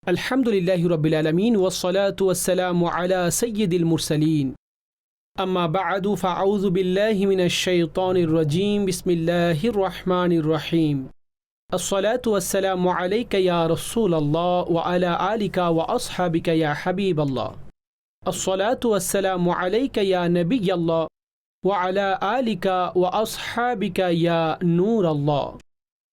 الحمد لله رب العالمين والصلاة والسلام على سيد المرسلين أما بعد فأعوذ بالله من الشيطان الرجيم بسم الله الرحمن الرحيم الصلاة والسلام عليك يا رسول الله وعلى آلك وأصحابك يا حبيب الله الصلاة والسلام عليك يا نبي الله وعلى آلك وأصحابك يا نور الله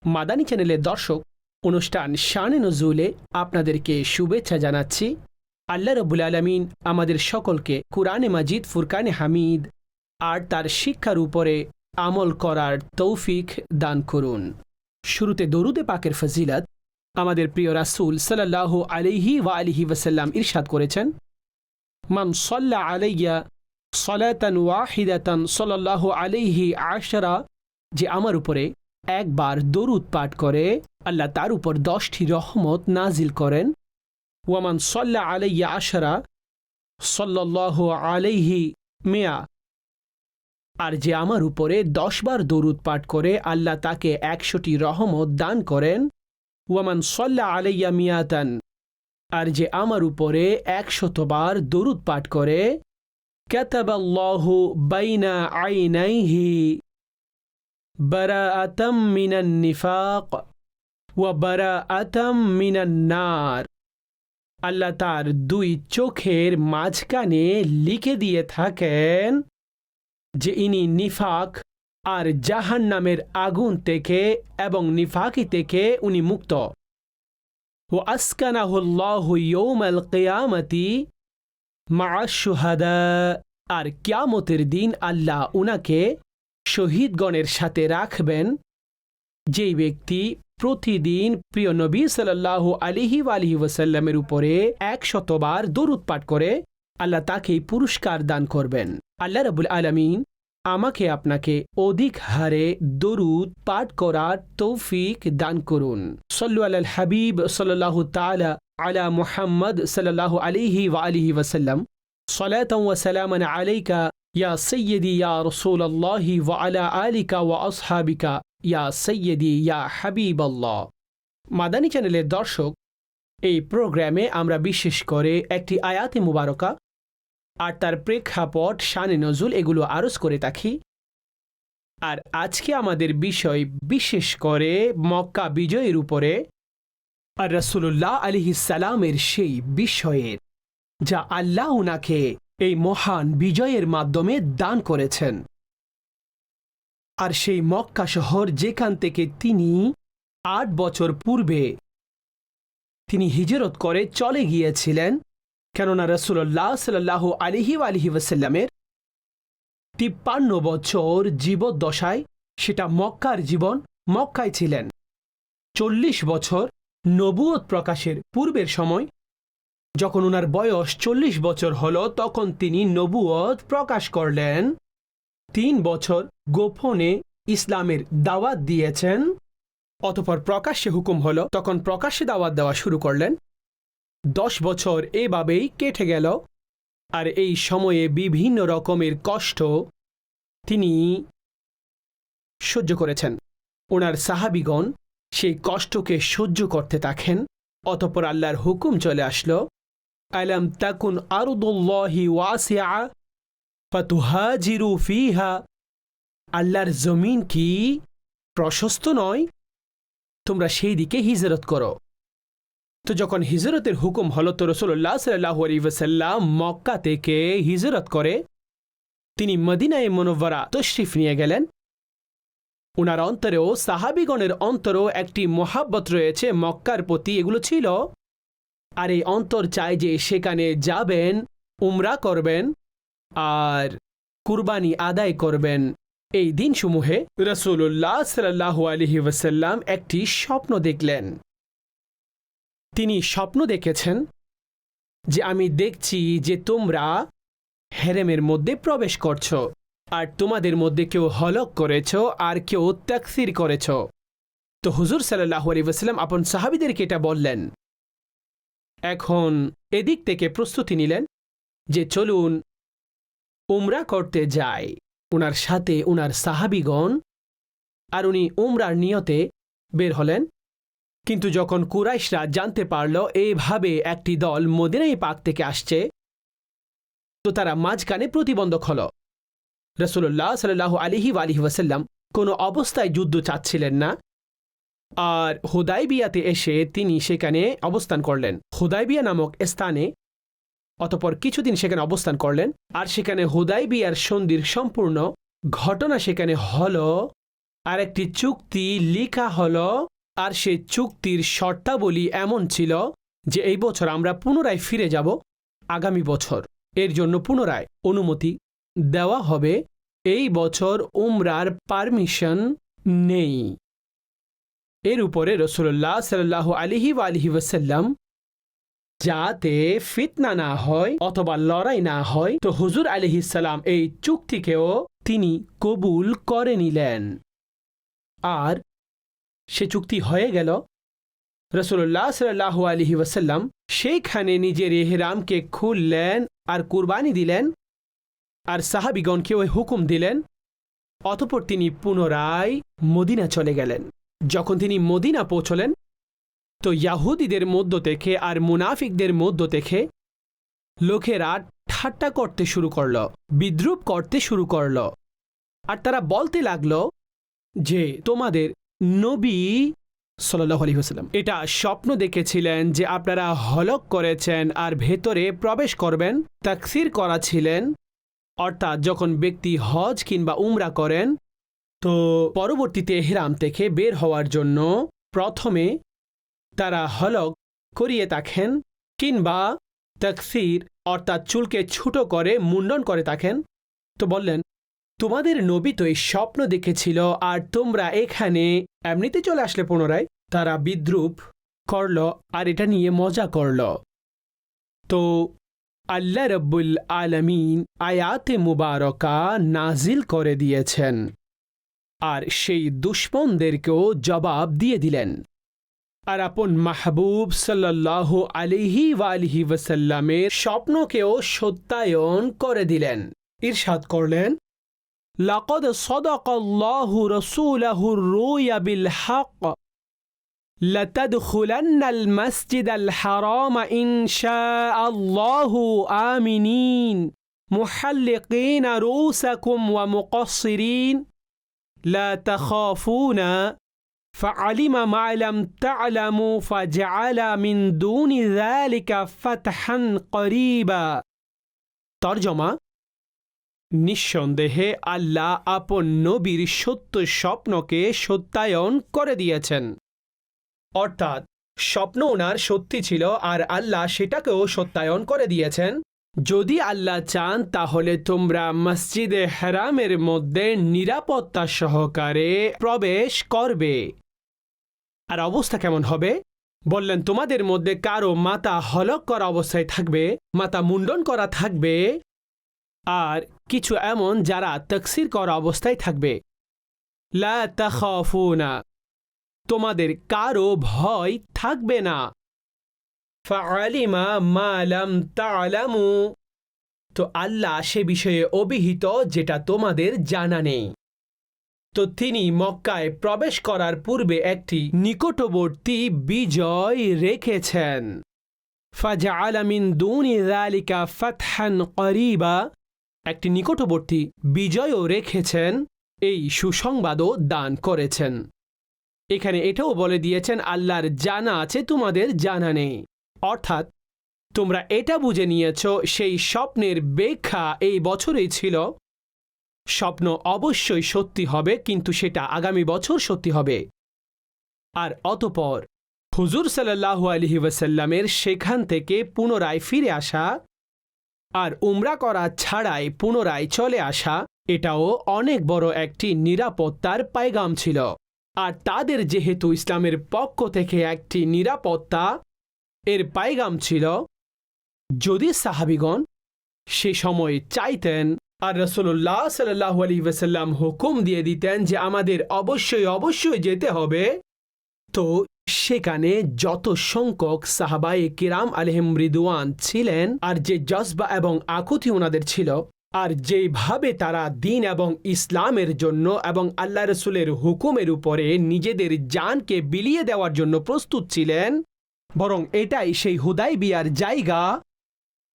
মাদানী চ্যানেলের দর্শক অনুষ্ঠান শানে নজুলে আপনাদেরকে শুভেচ্ছা জানাচ্ছি। আল্লাহ রাব্বুল আলামিন আমাদের সকলকে কুরআনে মাজিদ, ফুরকানে হামিদ আর তার শিক্ষার উপরে আমল করার তৌফিক দান করুন। শুরুতে দরুদে পাকের ফজিলত আমাদের প্রিয় রাসূল সাল্লাল্লাহু আলাইহি ওয়া আলিহি ওয়াসাল্লাম ইরশাদ করেছেন, মান সাল্লা আলাইয়া সালাতান ওয়াহিদাতান সাল্লাল্লাহু আলাইহি আশরা, যে আমার উপরে একবার দরুদ পাঠ করে আল্লাহ তার উপর 10টি রহমত নাজিল করেন। ওয়ামান সাল্লা আলাইয়া আশরা সাল্লাল্লাহু আলাইহি মিয়া, আর যে আমার উপরে 10 বার দরুদ পাঠ করে আল্লাহ তাকে 100টি রহমত দান করেন। ওয়ামান সাল্লা আলাইয়া মিয়াতান, আর যে আমার উপরে 100 বার দরুদ পাঠ করে কাতাবাল্লাহু বাইনা আইনাইহি বারাআতাম মিনান নিফাক ওয়া বারাআতাম মিনান নার, আল্লাহ তার 2 চোখের মাঝখানে লিখে দিয়ে থাকেন যে ইনি নিফাক আর জাহান্নামের আগুন থেকে এবং নিফাকি থেকে উনি মুক্ত। ওয়া আসকানাহুল্লাহু ইয়াউমাল কিয়ামতি মা'আশ শুহাদা, আর কিয়ামতের দিন আল্লাহ উনাকে শহীদগণের সাথে রাখবেন। যেই ব্যক্তি প্রতিদিন প্রিয় নবী সাল্লাল্লাহু আলাইহি ওয়া আলিহি ওয়াসাল্লামের উপরে 100 বার দরুদ পাঠ করে আল্লাহ তাকে পুরস্কার দান করবেন। আল্লাহ রাব্বুল আলামিন আমাকে আপনাকে অধিক হারে দরুদ পাঠ করার তৌফিক দান করুন। সাল্লু আলাল হাবিব সাল্লাল্লাহু তাআলা আলা মুহাম্মদ সাল্লাল্লাহু আলাইহি ওয়া আলিহি ওয়াসাল্লাম, সালাতান ওয়া সালামান আলাইকা ইয়া সাইয়্যিদি ইয়া রাসূলুল্লাহি ওয়া আলা আলিকা ওয়া আসহাবিকা ইয়া সাইয়্যিদি ইয়া হাবিবাল্লাহ। মাদানী চ্যানেলের দর্শক, এই প্রোগ্রামে আমরা বিশেষ করে একটি আয়াতে মুবারকা আর তার প্রেক্ষাপট, শানে নজুল এগুলো আরজ করে থাকি। আর আজকে আমাদের বিষয় বিশেষ করে মক্কা বিজয়ের উপরে আর রাসূলুল্লাহ আলাইহিস সালামের সেই বিষয়ের যা আল্লাহ উনাকে এই মহান বিজয়ের মাধ্যমে দান করেছেন। আর সেই মক্কা শহর যেখান থেকে তিনি 8 বছর পূর্বে তিনি হিজরত করে চলে গিয়েছিলেন, কেননা রাসূলুল্লাহ সাল্লাল্লাহু আলাইহি ওয়া আলিহি ওয়াসাল্লামের 53 বছর জীবদ্দশায় সেটা মক্কার জীবন, মক্কায় ছিলেন। 40 বছর নবুয়ত প্রকাশের পূর্বের সময় যখন ওনার বয়স 40 বছর হলো তখন তিনি নবুয়ত প্রকাশ করলেন। 3 বছর গোপনে ইসলামের দাওয়াত দিয়েছেন, অতঃপর প্রকাশ্যে হুকুম হলো, তখন প্রকাশ্যে দাওয়াত দেওয়া শুরু করলেন। 10 বছর এভাবেই কেটে গেল। আর এই সময়ে বিভিন্ন রকমের কষ্ট তিনি সহ্য করেছেন। ওনার সাহাবীগণ সেই কষ্টকে সহ্য করতে থাকেন। অতঃপর আল্লাহর হুকুম চলে আসলো, আলাম তাকুন আরদুল্লাহি ওয়াসিআ ফাতুহাজিরু ফিহা, আল্লাহর জমিন কি প্রশস্ত নয়, তোমরা সেই দিকে হিজরত করো। তো যখন হিজরতের হুকুম হলো তো রাসূলুল্লাহ সাল্লাল্লাহু আলাইহি ওয়াসাল্লাম মক্কা থেকে হিজরত করে তিনি মদিনায়ে মুনাওয়ারা তশরিফ নিয়ে গেলেন। ওনার অন্তরেও সাহাবীগণের অন্তরেও একটি মহাব্বত রয়েছে মক্কার প্রতি, এগুলো ছিল। আর এই অন্তর চায় যে সেখানে যাবেন, উমরা করবেন আর কুরবানি আদায় করবেন। এই দিনসমূহে রাসূলুল্লাহ সাল্লাল্লাহু আলাইহি ওয়াসাল্লাম একটি স্বপ্ন দেখলেন। তিনি স্বপ্ন দেখেছেন যে আমি দেখছি যে তোমরা হেরেমের মধ্যে প্রবেশ করছো আর তোমাদের মধ্যে কেউ হলক করেছ আর কেউ তাকসীর করেছ। তো হুজুর সাল্লাল্লাহু আলাইহি ওয়াসাল্লাম আপন সাহাবীদেরকে এটা বললেন। এখন এদিক থেকে প্রস্তুতি নিলেন যে চলুন উমরা করতে যাই। উনার সাথে উনার সাহাবীগণ আর উনি উমরার নিয়তে বের হলেন। কিন্তু যখন কুরাইশরা জানতে পারল এইভাবে একটি দল মদিনাই পাক থেকে আসছে, তো তারা মাঝখানে প্রতিবন্ধক হল। রাসূলুল্লাহ সাল্লাল্লাহু আলাইহি ওয়াসাল্লাম কোনো অবস্থায় যুদ্ধ চাচ্ছিলেন না, আর হুদাইবিয়াতে এসে তিনি সেখানে অবস্থান করলেন, হুদাইবিয়া নামক স্থানে। অতঃপর কিছুদিন সেখানে অবস্থান করলেন, আর সেখানে হুদাইবিয়ার সন্ধির সম্পূর্ণ ঘটনা সেখানে হলো, আর একটি চুক্তি লেখা হলো। আর সেই চুক্তির শর্তাবলী এমন ছিল যে এই বছর আমরা পুনরায় ফিরে যাব, আগামী বছর এর জন্য পুনরায় অনুমতি দেওয়া হবে। এই বছর উমরার পারমিশন নেই। এর উপরে রাসূলুল্লাহ সাল্লাল্লাহু আলাইহি ওয়াসাল্লাম যাতে ফিতনা না হয় অথবা লড়াই না হয়, তো হুজুর আলাইহিস সালাম এই চুক্তিকেও তিনি কবুল করে নিলেন, আর সে চুক্তি হয়ে গেল। রাসূলুল্লাহ সাল্লাল্লাহু আলাইহি ওয়াসাল্লাম সেইখানে নিজের ইহরামকে খুললেন আর কুরবানি দিলেন, আর সাহাবীগণকে ওই হুকুম দিলেন। অতঃপর তিনি পুনরায় মদিনা চলে গেলেন। যখন তিনি মদিনা পৌঁছলেন, তো ইয়াহুদীদের মধ্য থেকে আর মুনাফিকদের মধ্য থেকে লোকেরা ঠাট্টা করতে শুরু করল, বিদ্রুপ করতে শুরু করল, আর তারা বলতে লাগল যে তোমাদের নবী সাল্লাল্লাহু আলাইহি ওয়াসাল্লাম এটা স্বপ্ন দেখেছিলেন যে আপনারা হলক করেছেন আর ভেতরে প্রবেশ করবেন। তাকসীর করা ছিলেন, অর্থাৎ যখন ব্যক্তি হজ কিংবা উমরা করেন, তো পরবর্তীতে ইহরাম থেকে বের হওয়ার জন্য প্রথমে তারা হলক করিয়ে থাকেন, কিংবা তাকসীর অর্থাৎ চুলকে ছোট করে মুন্ডন করে থাকেন। তো বললেন তোমাদের নবী তো এই স্বপ্ন দেখেছিল, আর তোমরা এখানে এমনিতে চলে আসলে পুনরায়। তারা বিদ্রুপ করল আর এটা নিয়ে মজা করল। তো আল্লাহ রাব্বুল আলামিন আয়াতে মুবারকা নাজিল করে দিয়েছেন, আর সেই দুশমনদেরকেও জবাব দিয়ে দিলেন, আর আপন মাহবুব সাল্লাল্লাহু আলাইহি ওয়াসাল্লামের স্বপ্নকেও সত্যায়ন করে দিলেন। ইরশাদ করলেন লাকাদ সাদাকাল্লাহু রাসূলাহুর রুয়া বিল হক লাতাদখুলান্নাল মাসজিদাল হারাম ইনশাআল্লাহু আমিনিন মুহাল্লিকিনা রুসাকুম ওয়া মুকাসসিরিন লা তাখাফুনা فعلم ما لم تعلموا فجعل من دون ذلك فتحا قريبا। তরজমা, নিঃসন্দেহে আল্লাহ আপন নবীর সত্য স্বপ্নকে সত্যায়ন করে দিয়েছেন, অর্থাৎ স্বপ্ন ওনার সত্যি ছিল আর আল্লাহ সেটাকেও সত্যায়ন করে দিয়েছেন। যদি আল্লাহ চান তাহলে তোমরা মসজিদে হারামের মধ্যে নিরাপত্তা সহকারে প্রবেশ করবে। আর অবস্থা কেমন হবে? বললেন তোমাদের মধ্যে কারো মাথা হলক করা অবস্থায় থাকবে, মাথা মুন্ডন করা থাকবে, আর কিছু এমন যারা তাকসীর করা অবস্থায় থাকবে। লা তাখাফুনা, তোমাদের কারো ভয় থাকবে না। ফাআলিমা মা লাম তা'লামু, তো আল্লাহ সে বিষয়ে অবিহিত যেটা তোমাদের জানা নেই। তো তিনি মক্কায় প্রবেশ করার পূর্বে একটি নিকটবর্তী বিজয় রেখেছেন। ফাজআলা মিন দুনি যালিকা ফাতহান করিবা, একটি নিকটবর্তী বিজয়ও রেখেছেন, এই সুসংবাদও দান করেছেন। এখানে এটাও বলে দিয়েছেন আল্লাহর জানা আছে, তোমাদের জানা নেই, অর্থাৎ তোমরা এটা বুঝে নিয়েছ সেই স্বপ্নের ব্যাখ্যা এই বছরেই ছিল। স্বপ্ন অবশ্যই সত্যি হবে, কিন্তু সেটা আগামী বছর সত্যি হবে। আর অতঃপর হুজুর সাল্লাল্লাহু আলাইহি ওয়াসাল্লামের সেখান থেকে পুনরায় ফিরে আসা আর উমরা করা ছাড়াই পুনরায় চলে আসা, এটাও অনেক বড় একটি নিরাপত্তার পায়গাম ছিল। আর তাদের যেহেতু ইসলামের পক্ষ থেকে একটি নিরাপত্তা এর পায়গাম ছিল, যদি সাহাবীগণ সে সময় চাইতেন আর রাসূলুল্লাহ সাল্লাল্লাহু আলাইহি ওয়াসাল্লাম হুকুম দিয়ে দিতেন যে আমাদের অবশ্যই যেতে হবে, তো সেখানে যত সংখ্যক সাহাবায়ে কিরাম আলাইহিম রিদওয়ান ছিলেন আর যে জজবা এবং আকুতি ওনাদের ছিল, আর যেভাবে তারা দ্বীন এবং ইসলামের জন্য এবং আল্লাহ রসুলের হুকুমের উপরে নিজেদের জানকে বিলিয়ে দেওয়ার জন্য প্রস্তুত ছিলেন, বরং এটাই সেই হুদাইবিয়ার জায়গা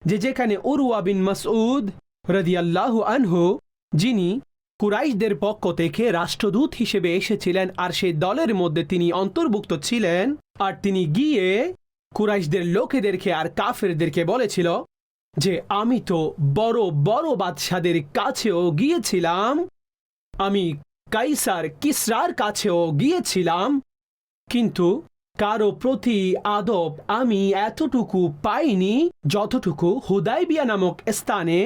যেখানে উরওয়া বিন মাসউদ রাদিয়াল্লাহু আনহু, যিনি কুরাইশদের পক্ষ থেকে রাষ্ট্রদূত হিসেবে এসেছিলেন আর সেই দলের মধ্যে তিনি অন্তর্ভুক্ত ছিলেন, আর তিনি গিয়ে কুরাইশদের লোকেদেরকে আর কাফেরদেরকে বলেছিল যে আমি তো বড় বড় বাদশাদের কাছেও গিয়েছিলাম, আমি কাইসার কিসরার কাছেও গিয়েছিলাম, কিন্তু কারো প্রতি আদব আমি এতটুকু পাইনি যতটুকু হুদাইবিয়া নামক স্থানে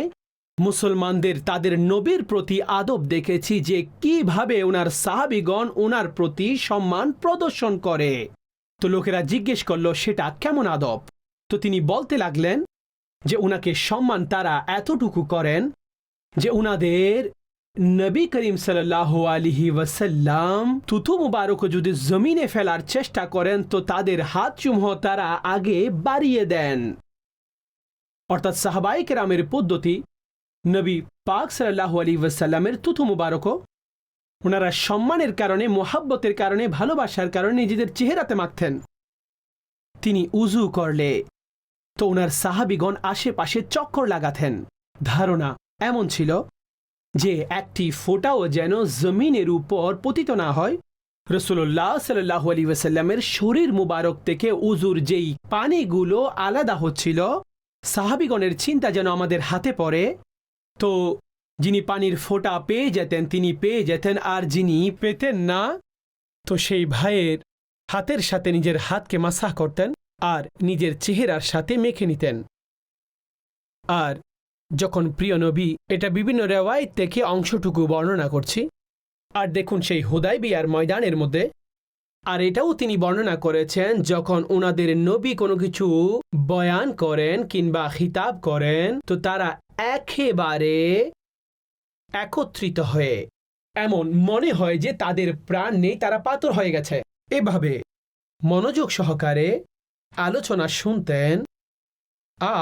মুসলমানদের তাদের নবীর প্রতি আদব দেখেছি, যে কিভাবে ওনার সাহাবীগণ ওনার প্রতি সম্মান প্রদর্শন করে। তো লোকেরা জিজ্ঞেস করলো সেটা কেমন আদব? তো তিনি বলতে লাগলেন যে উনাকে সম্মান তারা এতটুকু করেন যে উনাদের নবী করিম সাল্লাল্লাহু আলাইহি ওয়াসাল্লাম থুতু মুবারক যদি জমিনে ফেলার চেষ্টা করেন তো তাদের হাত সমূহ তারা আগে বাড়িয়ে দেন। অর্থাৎ সাহাবায়ে কেরামের পদ্ধতি নবী পাক সাল্লাল্লাহু আলাইহি ওয়াসাল্লামের থুতু মুবারক ওনারা সম্মানের কারণে, মোহাব্বতের কারণে, ভালোবাসার কারণে নিজেদের চেহারাতে মাখতেন। তিনি উজু করলে তো ওনার সাহাবীগণ আশেপাশে চক্কর লাগাতেন। ধারণা এমন ছিল যে একটি ফোঁটাও যেন জমিনের উপর পতিত না হয়। রাসূলুল্লাহ সাল্লাল্লাহু আলাইহি ওয়াসাল্লামের শরীর মুবারক থেকে উজুর যেই পানিগুলো আলাদা হচ্ছিল, সাহাবীগণের চিন্তা যেন আমাদের হাতে পড়ে। তো যিনি পানির ফোঁটা পেয়ে যেতেন তিনি পেয়ে যেতেন, আর যিনি পেতেন না তো সেই ভাইয়ের হাতের সাথে নিজের হাতকে মাসাহ করতেন আর নিজের চেহারার সাথে মেখে নিতেন। আর যখন প্রিয় নবী, এটা বিভিন্ন রেওয়ায়েত থেকে অংশটুকু বর্ণনা করছি, আর দেখুন সেই হুদাইবিয়ার ময়দানের মধ্যে, আর এটাও তিনি বর্ণনা করেছেন যখন ওনাদের নবী কোনো কিছু বয়ান করেন কিংবা খিতাব করেন তো তারা একেবারে একত্রিত হয়ে এমন মনে হয় যে তাদের প্রাণ নেই, তারা পাথর হয়ে গেছে। এভাবে মনোযোগ সহকারে আলোচনা শুনতেন,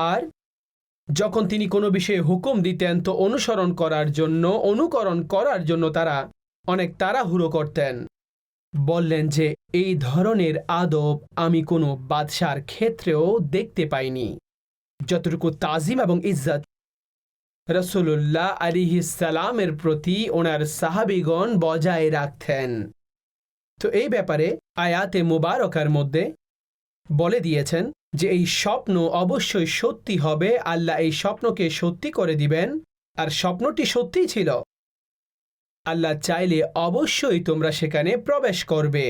আর যখন তিনি কোনো বিষয়ে হুকুম দিতেন তো অনুকরণ করার জন্য তারা অনেক তাড়াহুড়ো করতেন। বললেন যে এই ধরনের আদব আমি কোনো বাদশার ক্ষেত্রেও দেখতে পাইনি। যতটুকু তাজিম এবং ইজ্জত রাসূলুল্লাহ আলাইহিস সালামের প্রতি ওনার সাহাবীগণ বজায় রাখতেন। তো এই ব্যাপারে আয়াতে মুবারকার মধ্যে বলে দিয়েছেন যে এই স্বপ্ন অবশ্যই সত্যি হবে, আল্লাহ এই স্বপ্নকে সত্যি করে দিবেন, আর স্বপ্নটি সত্যিই ছিল। আল্লাহ চাইলে অবশ্যই তোমরা সেখানে প্রবেশ করবে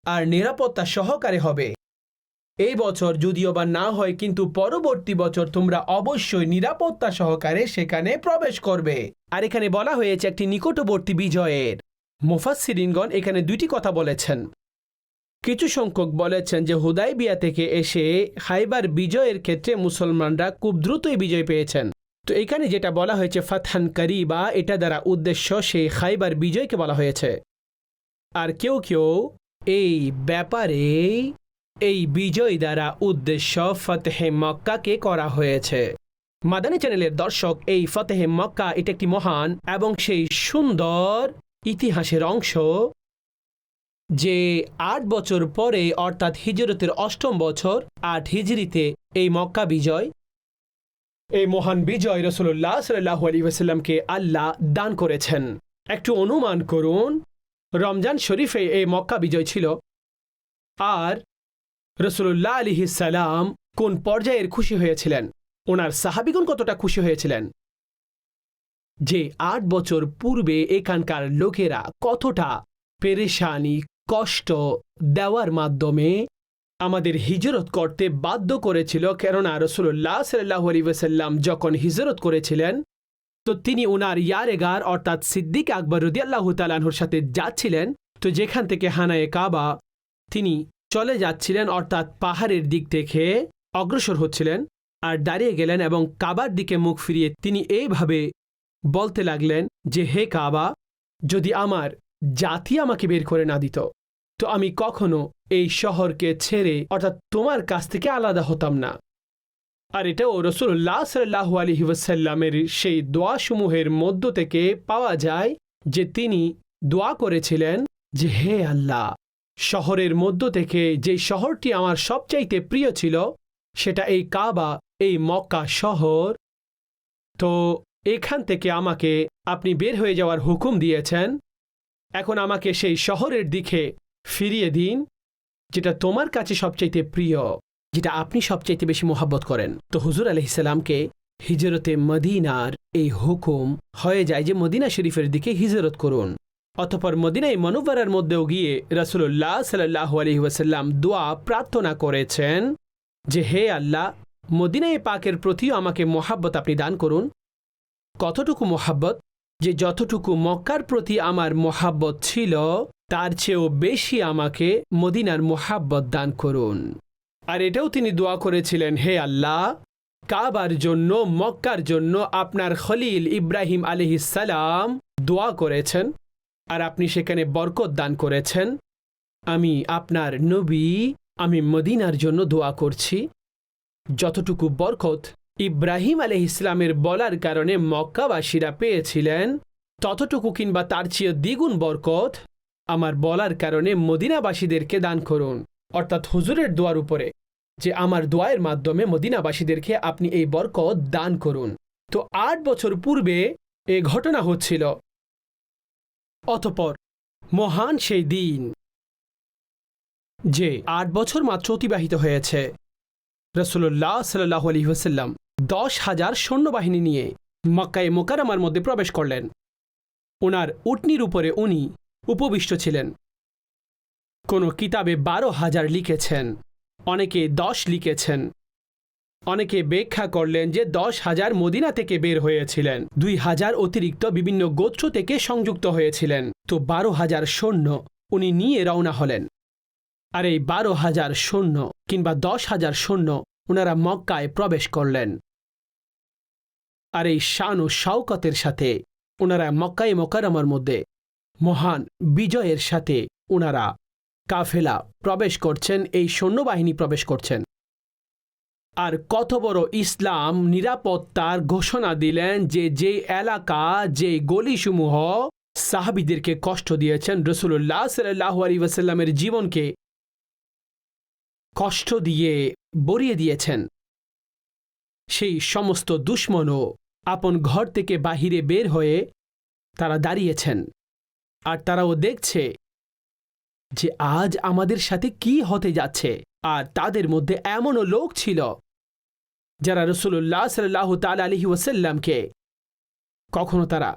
আর নিরাপত্তা সহকারে হবে। এই বছর যদিও বা না হয়, কিন্তু পরবর্তী বছর তোমরা অবশ্যই নিরাপত্তা সহকারে সেখানে প্রবেশ করবে। আর এখানে বলা হয়েছে একটি নিকটবর্তী বিজয়ের। মুফাসসিরিনগণ এখানে দুইটি কথা বলেছেন। কিছু সংখ্যক বলেছেন যে হুদাইবিয়া থেকে এসে খাইবার বিজয়ের ক্ষেত্রে মুসলমানরা খুব দ্রুতই বিজয় পেয়েছেন। তো এখানে যেটা বলা হয়েছে ফাতহান করিবা, এটা দ্বারা উদ্দেশ্য সেই খাইবার বিজয়কে বলা হয়েছে। আর কেউ কেউ এই ব্যাপারে এই বিজয় দ্বারা উদ্দেশ্য ফতেহে মক্কাকে করা হয়েছে। মাদানী চ্যানেলের দর্শক, এই ফতেহে মক্কা এটা একটি মহান এবং সেই সুন্দর ইতিহাসের অংশ যে ৮ বছর পরে অর্থাৎ হিজরতের ৮ম বছর ৮ হিজরিতে এই মক্কা বিজয়, এই মহান বিজয় রাসূলুল্লাহ সাল্লাল্লাহু আলাইহি ওয়াসাল্লামকে আল্লাহ দান করেছেন। একটু অনুমান করুন রমজান শরীফে এই মক্কা বিজয় ছিল, আর রাসূলুল্লাহ আলাইহিস সালাম কোন পর্যায়ের খুশি হয়েছিলেন, ওনার সাহাবীগণ কতটা খুশি হয়েছিলেন, যে ৮ বছর পূর্বে এখানকার লোকেরা কতটা পেরেশানি কষ্ট দেওয়ার মাধ্যমে আমাদের হিজরত করতে বাধ্য করেছিল। কেননা রাসূলুল্লাহ সাল্লাল্লাহু আলাইহি ওয়াসাল্লাম যখন হিজরত করেছিলেন তো তিনি ওনার ইয়ারেগার অর্থাৎ সিদ্দিক আকবর রাদিয়াল্লাহু তাআলা আনহুর সাথে যাচ্ছিলেন। তো যেখান থেকে হানায়ে কাবা তিনি চলে যাচ্ছিলেন, অর্থাৎ পাহাড়ের দিক থেকে অগ্রসর হচ্ছিলেন, আর দাঁড়িয়ে গেলেন এবং কাবার দিকে মুখ ফিরিয়ে তিনি এইভাবে বলতে লাগলেন যে হে কাবা, যদি আমার জাতি আমাকে বের করে না দিত তো আমি কখনো এই শহরকে ছেড়ে অর্থাৎ তোমার কাছ থেকে আলাদা হতাম না। আর এটাও রাসূলুল্লাহ সাল্লাল্লাহু আলাইহি ওয়াসাল্লামের সেই দোয়াসমূহের মধ্য থেকে পাওয়া যায় যে তিনি দোয়া করেছিলেন যে হে আল্লাহ, শহরের মধ্য থেকে যে শহরটি আমার সবচাইতে প্রিয় ছিল সেটা এই কাবা, এই মক্কা শহর। তো এখান থেকে আমাকে আপনি বের হয়ে যাওয়ার হুকুম দিয়েছেন। এখন আমাকে সেই শহরের দিকে ফিরিয়ে দিন যেটা তোমার কাছে সবচাইতে প্রিয়, যেটা আপনি সবচাইতে বেশি মোহাব্বত করেন। তো হুজুর আলাইহিস সালামকে হিজরতে মদিনার এই হুকুম হয়ে যায় যে মদিনা শরীফের দিকে হিজরত করুন। অতঃপর মদিনায় মুনাওয়ারার মধ্যেও গিয়ে রাসূলুল্লাহ সাল্লাল্লাহু আলাইহি ওয়াসাল্লাম দোয়া প্রার্থনা করেছেন যে হে আল্লাহ, মদিনায় পাকের প্রতিও আমাকে মোহাব্বত আপনি দান করুন। কতটুকু মোহাব্বত? যে যতটুকু মক্কার প্রতি আমার মোহাব্বত ছিল তার চেয়েও বেশি আমাকে মদিনার মোহাব্বত দান করুন। আর এটাও তিনি দোয়া করেছিলেন হে আল্লাহ, কাবার জন্য, মক্কার জন্য আপনার খলিল ইব্রাহিম আলাইহিস সালাম দোয়া করেছেন আর আপনি সেখানে বরকত দান করেছেন। আমি আপনার নবী, আমি মদিনার জন্য দোয়া করছি। যতটুকু বরকত ইব্রাহিম আলাইহিস সালামের বলার কারণে মক্কাবাসীরা পেয়েছিলেন, ততটুকু কিংবা তার চেয়ে দ্বিগুণ বরকত আমার বলার কারণে মদিনাবাসীদেরকে দান করুন। অর্থাৎ হুজুরের দোয়ার উপরে যে আমার দোয়ার মাধ্যমে মদিনাবাসীদেরকে আপনি এই বরকত দান করুন। তো ৮ বছর পূর্বে এই ঘটনা হচ্ছিল। অতঃপর মহান সেই দিন যে ৮ বছর মাত্র অতিবাহিত হয়েছে, রাসূলুল্লাহ সাল্লাল্লাহু আলাইহি ওয়াসাল্লাম ১০,০০০ সৈন্যবাহিনী নিয়ে মক্কায়ে মুকাররমার মধ্যে প্রবেশ করলেন। ওনার উটনির উপরে উনি উপবিষ্ট ছিলেন। কোনো কিতাবে ১২,০০০ লিখেছেন, অনেকে ১০ লিখেছেন, অনেকে ব্যাখ্যা করলেন যে ১০,০০০ মদিনা থেকে বের হয়েছিলেন, ২,০০০ অতিরিক্ত বিভিন্ন গোত্র থেকে সংযুক্ত হয়েছিলেন। তো ১২,০০০ সৈন্য উনি নিয়ে রওনা হলেন। আর এই ১২,০০০ সৈন্য কিংবা ১০,০০০ সৈন্য ওনারা মক্কায় প্রবেশ করলেন। আর এই শান ও শওকতের সাথে ওনারা মক্কায়ে মুকাররমার মধ্যে মহান বিজয়ের সাথে ওনারা কাফেলা প্রবেশ করছেন, এই সৈন্যবাহিনী প্রবেশ করছেন। আর কত বড় ইসলাম নিরাপত্তার ঘোষণা দিলেন যে যে এলাকা, যে গলিসমূহ সাহাবীদেরকে কষ্ট দিয়েছেন, রাসূলুল্লাহ সাল্লাল্লাহু আলাইহি ওয়াসাল্লামের জীবনকে কষ্ট দিয়ে বরিয়ে দিয়েছেন, সেই সমস্ত দুশমনও আপন ঘর থেকে বাহিরে বের হয়ে তারা দাঁড়িয়েছেন। আর তারাও দেখছে যে আজ আমাদের সাথে কি হতে যাচ্ছে। আর তাদের মধ্যে এমনও লোক ছিল যারা রাসূলুল্লাহ সাল্লাল্লাহু তাআলা আলাইহি ওয়াসাল্লামকে কখনো তারা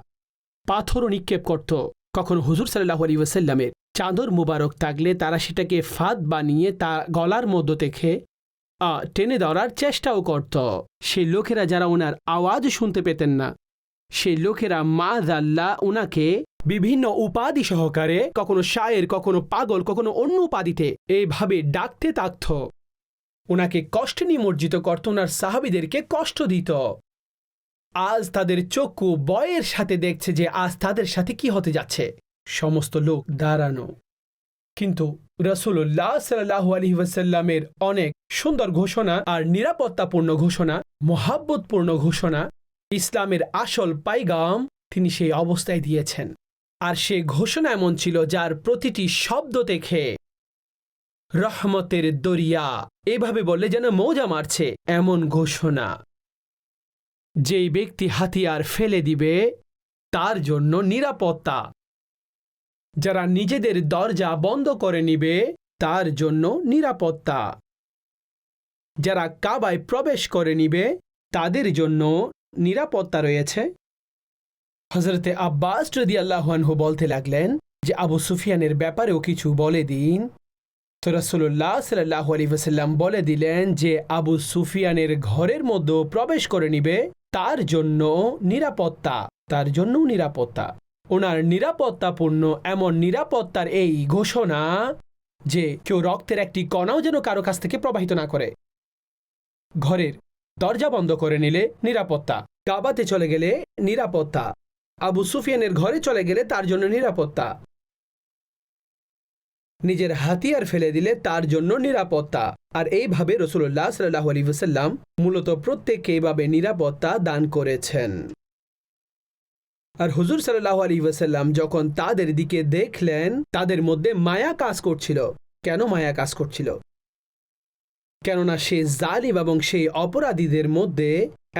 পাথরও নিক্ষেপ করত, কখনো হুজুর সাল্লাল্লাহু আলাইহি ওয়াসাল্লামের চাদর মুবারক থাকলে তারা সেটাকে ফাঁদ বানিয়ে তা গলার মধ্য থেকে টেনে ধরার চেষ্টাও করত। সেই লোকেরা যারা ওনার আওয়াজ শুনতে পেতেন না, সেই লোকেরা মাযআল্লাহ ওনাকে বিভিন্ন উপাধি সহকারে, কখনো শায়ের, কখনো পাগল, কখনো অন্য উপাধিতে এইভাবে ডাকতে থাকত, ওনাকে কষ্টে নিমজ্জিত করত, ওনার সাহাবীদেরকে কষ্ট দিত। আজ তাদের চক্ষু বয়ের সাথে দেখছে যে আজ তাদের সাথে কি হতে যাচ্ছে। সমস্ত লোক দাঁড়ানো, কিন্তু রাসূলুল্লাহ সাল্লাল্লাহু আলাইহি ওয়াসাল্লামের অনেক সুন্দর ঘোষণা আর নিরাপত্তাপূর্ণ ঘোষণা, মহাব্বতপূর্ণ ঘোষণা, ইসলামের আসল পাইগাম তিনি সেই অবস্থায় দিয়েছেন। আর সে ঘোষণা এমন ছিল যার প্রতিটি শব্দ থেকে রহমতের দরিয়া, এভাবে বললে যেন মৌজা মারছে এমন ঘোষণা। যেই ব্যক্তি হাতিয়ার ফেলে দিবে তার জন্য নিরাপত্তা, যারা নিজেদের দরজা বন্ধ করে নিবে তার জন্য নিরাপত্তা, যারা কাবায় প্রবেশ করে নিবে তাদের জন্য নিরাপত্তা রয়েছে। হযরতে আব্বাস রাদিয়াল্লাহু আনহু বলতে লাগলেন যে আবু সুফিয়ানের ব্যাপারেও কিছু বলে দিন। তো রাসূলুল্লাহ সাল্লাল্লাহু আলাইহি ওয়াসাল্লাম বলে দিলেন যে আবু সুফিয়ানের ঘরের মধ্যে প্রবেশ করে নিবে তার জন্য নিরাপত্তা, তার জন্য নিরাপত্তা। ওনার নিরাপত্তাপূর্ণ এমন নিরাপত্তার এই ঘোষণা যে কেউ রক্তের একটি কণাও যেন কারো কাছ থেকে প্রবাহিত না করে। ঘরের দরজা বন্ধ করে নিলে নিরাপত্তা, কাবাতে চলে গেলে নিরাপত্তা, আবু সুফিয়ানের ঘরে চলে গেলে তার জন্য নিরাপত্তা। নিজের হাতিয়ার ফেলে দিলে তার জন্য নিরাপত্তা। আর এইভাবে রাসূলুল্লাহ সাল্লাল্লাহু আলাইহি ওয়াসাল্লাম মূলত প্রত্যেককে এইভাবে নিরাপত্তা দান করেছেন। আর হুজুর সাল্লাল্লাহু আলাইহি ওয়াসাল্লাম যখন তাদের দিকে দেখলেন, তাদের মধ্যে মায়া কাজ করছিল। কেন মায়া কাজ করছিল? কেননা সেই জালিম এবং সেই অপরাধীদের মধ্যে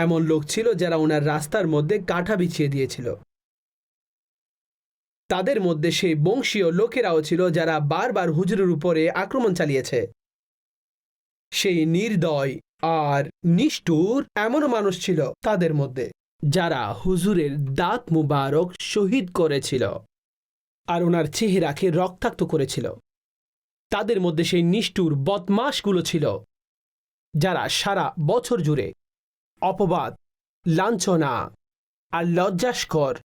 এমন লোক ছিল যারা ওনার রাস্তার মধ্যে কাঁটা বিছিয়ে দিয়েছিল। তাদের মধ্যে সেই বংশীয় লোকেরাও ছিল যারা বারবার হুজুরের উপরে আক্রমণ চালিয়েছে। সেই নির্দয় আর নিষ্ঠুর এমনও মানুষ ছিল তাদের মধ্যে যারা হুজুরের দাঁত মুবারক শহীদ করেছিল আর ওনার চেহারাকে রক্তাক্ত করেছিল। তাদের মধ্যে সেই নিষ্ঠুর বদমাশগুলো ছিল যারা সারা বছর জুড়ে অপবাদ, লাঞ্ছনা আর লজ্জাস্কর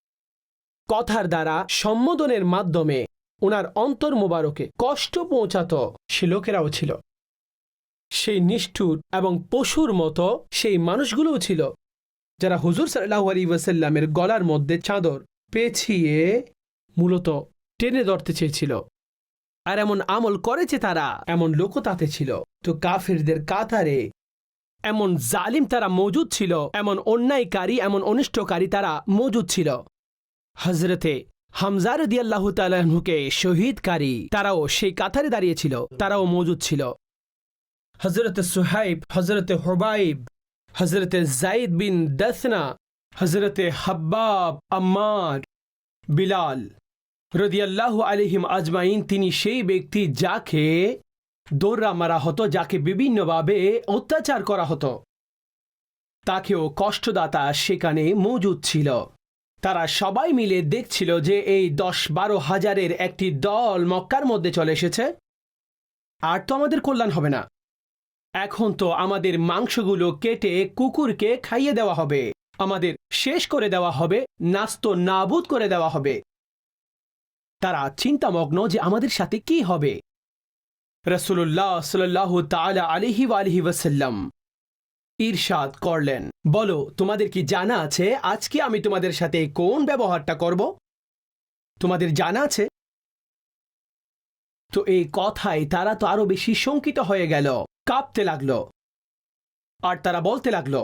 কথার দ্বারা সম্বোধনের মাধ্যমে ওনার অন্তর মোবারকে কষ্ট পৌঁছাত, সে লোকেরাও ছিল। সেই নিষ্ঠুর এবং পশুর মতো সেই মানুষগুলোও ছিল যারা হুজুর সাল্লাল্লাহু আলাইহি ওয়াসাল্লামের গলার মধ্যে চাদর পেঁচিয়ে মূলত টেনে ধরতে চেয়েছিল। আর এমন আমল করেছে তারা, এমন লোকও তাতে ছিল। তো কাফিরদের কাতারে এমন জালিম তারা মজুদ ছিল, এমন অন্যায়কারী, এমন অনিষ্টকারী তারা মজুদ ছিল। হযরতে হামজা রাদিয়াল্লাহু তাআলা আনহুকে শহীদকারী তারাও সেই কাতারে দাঁড়িয়েছিল, তারাও মজুদ ছিল। হযরতে সুহাইব, হযরতে হুবাইব, হযরতে যায়েদ বিন দাসনা, হযরতে হাব্বাব, আম্মার, বিলাল রাদিয়াল্লাহু আলাইহিম আজমাইন, তিনি সেই ব্যক্তি যাকে দৌড়া মারা হতো, যাকে বিভিন্নভাবে অত্যাচার করা হতো, তাকেও কষ্টদাতা সেখানে মজুদ ছিল। তারা সবাই মিলে দেখছিল যে এই 10-12 হাজারের একটি দল মক্কার মধ্যে চলে এসেছে, আর তো আমাদের কল্যাণ হবে না। এখন তো আমাদের মাংসগুলো কেটে কুকুরকে খাইয়ে দেওয়া হবে, আমাদের শেষ করে দেওয়া হবে, নাস্ত নাবুদ করে দেওয়া হবে। তারা চিন্তামগ্ন যে আমাদের সাথে কি হবে। রাসূলুল্লাহ সাল্লাল্লাহু তাআলা আলাইহি ওয়াসাল্লাম ইরশাদ করলেন, বলো তোমাদের কি জানা আছে আজকে আমি তোমাদের সাথে কোন ব্যবহারটা করব? তোমাদের জানা আছে? তো এই কথায় তারা তো আরো বেশি শঙ্কিত হয়ে গেল, কাঁপতে লাগলো। আর তারা বলতে লাগলো,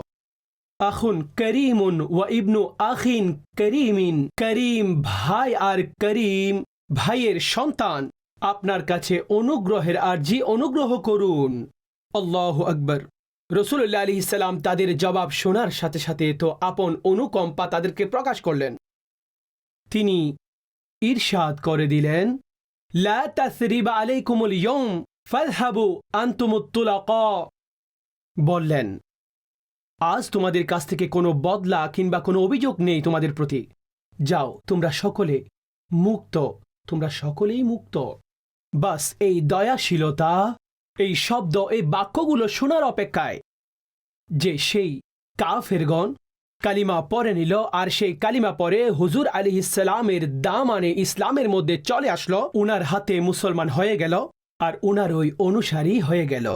আখুন করিমুন ওয়া ইবনু আখিন করিমিন, করিম ভাই আর করিম ভাইয়ের সন্তান, আপনার কাছে অনুগ্রহের আরজি, অনুগ্রহ করুন। আল্লাহু আকবার। রাসূলুল্লাহ আলাইহিস সালাম তাদের জবাব শোনার সাথে সাথে তো আপন অনুকম্পা তাদেরকে প্রকাশ করলেন। তিনি ইরশাদ করে দিলেন, লা তাসরিবা আলাইকুমুল ইয়াওম ফাযহাবু আনতুমুত তুলাকা। বললেন, আজ তোমাদের কাছ থেকে কোনো বদলা কিংবা কোনো অভিযোগ নেই তোমাদের প্রতি, যাও তোমরা সকলে মুক্ত, তোমরা সকলেই মুক্ত। বাস এই দয়াশীলতা, এই শব্দ, এই বাক্যগুলো শোনার অপেক্ষায় যে সেই কাফেরগণ কালিমা পড়ে নিল, আর সেই কালিমা পরে হুজুর আলাইহিস সালামের দামানে ইসলামের মধ্যে চলে আসলো, উনার হাতে মুসলমান হয়ে গেল আর উনার ওই অনুসারী হয়ে গেল।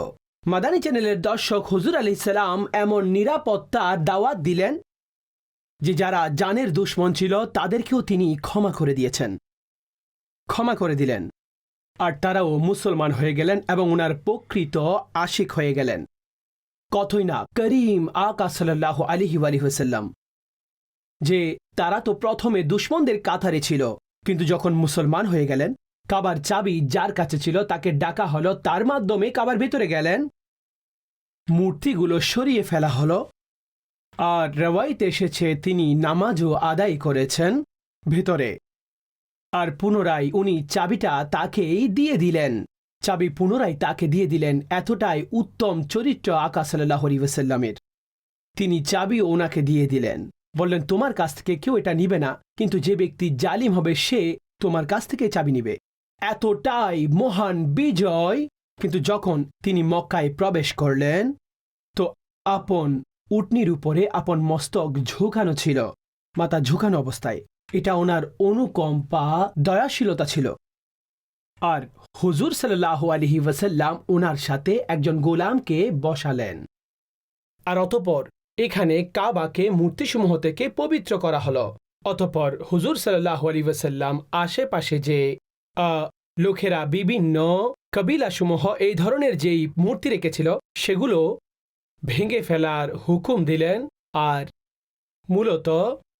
মাদানী চ্যানেলের দর্শক, হুজুর আলাইহিস সালাম এমন নিরাপত্তার দাওয়াত দিলেন যে যারা জানের দুশমন ছিল তাদেরকেও তিনি ক্ষমা করে দিয়েছেন, ক্ষমা করে দিলেন, আর তারাও মুসলমান হয়ে গেলেন এবং উনার প্রকৃত আশিক হয়ে গেলেন। কতই না করিম আকা সাল্লাল্লাহু আলাইহি ওয়াসাল্লাম, যে তারা তো প্রথমে দুশমনদের কাতারে ছিল, কিন্তু যখন মুসলমান হয়ে গেলেন, কাবার চাবি যার কাছে ছিল তাকে ডাকা হলো, তার মাধ্যমে কাবার ভেতরে গেলেন, মূর্তিগুলো সরিয়ে ফেলা হলো, আর রওয়ায়েতে এসেছে তিনি নামাজও আদায় করেছেন ভেতরে। আর পুনরায় উনি চাবিটা তাকেই দিয়ে দিলেন, চাবি পুনরায় তাকে দিয়ে দিলেন। এতটাই উত্তম চরিত্র আকা সাল্লাল্লাহু আলাইহি ওয়াসাল্লামের, তিনি চাবিও ওনাকে দিয়ে দিলেন, বললেন তোমার কাছ থেকে কেউ এটা নিবে না, কিন্তু যে ব্যক্তি জালিম হবে সে তোমার কাছ থেকে চাবি নিবে। এতটাই মহান বিজয়। কিন্তু যখন তিনি মক্কায় প্রবেশ করলেন তো আপন উটনির উপরে আপন মস্তক ঝুঁকানো ছিল, মাথা ঝুঁকানো অবস্থায়। এটা ওনার অনুকম্পা, দয়াশীলতা ছিল। আর হুজুর সাল্লাল্লাহু আলাইহি ওয়াসাল্লাম ওনার সাথে একজন গোলামকে বসালেন, আর অতঃপর এখানে কাবাকে মূর্তিসমূহ থেকে পবিত্র করা হলো। অতঃপর হুজুর সাল্লাল্লাহু আলাইহি ওয়াসাল্লাম আশেপাশে যে লোকেরা বিভিন্ন কবিলাসমূহ এই ধরনের যেই মূর্তি রেখেছিল সেগুলো ভেঙে ফেলার হুকুম দিলেন, আর মূলত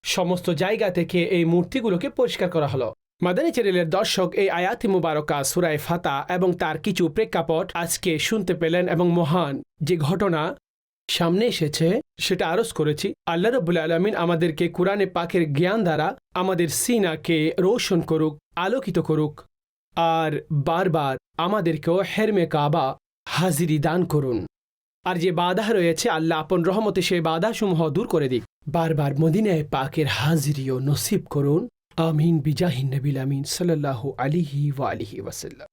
সমস্ত জায়গা থেকে এই মূর্তিগুলোকে পরিষ্কার করা হলো। মাদানী চ্যানেলের দর্শক, এই আয়াতি মুবারকা সূরা ফাতা এবং তার কিছু প্রেক্ষাপট আজকে শুনতে পেলেন এবং মহান যে ঘটনা সামনে এসেছে সেটা আরজ করেছি। আল্লাহ রাব্বুল আলামিন আমাদেরকে কুরআনে পাকের জ্ঞান দ্বারা আমাদের সিনাকে রোশন করুক, আলোকিত করুক, আর বারবার আমাদেরকেও হেরমে কাবা হাজিরি দান করুন। আর যে বাধা রয়েছে আল্লাহ আপন রহমতে সেই বাধাসমূহ দূর করে দিক। বারবার মদিনায় পাকের হাজিরিও নসিব করুন। আমিন বিজাহিন নবিল আমিন সাল্লাল্লাহু আলাইহি ওয়া আলিহি ওয়াসাল্লাম।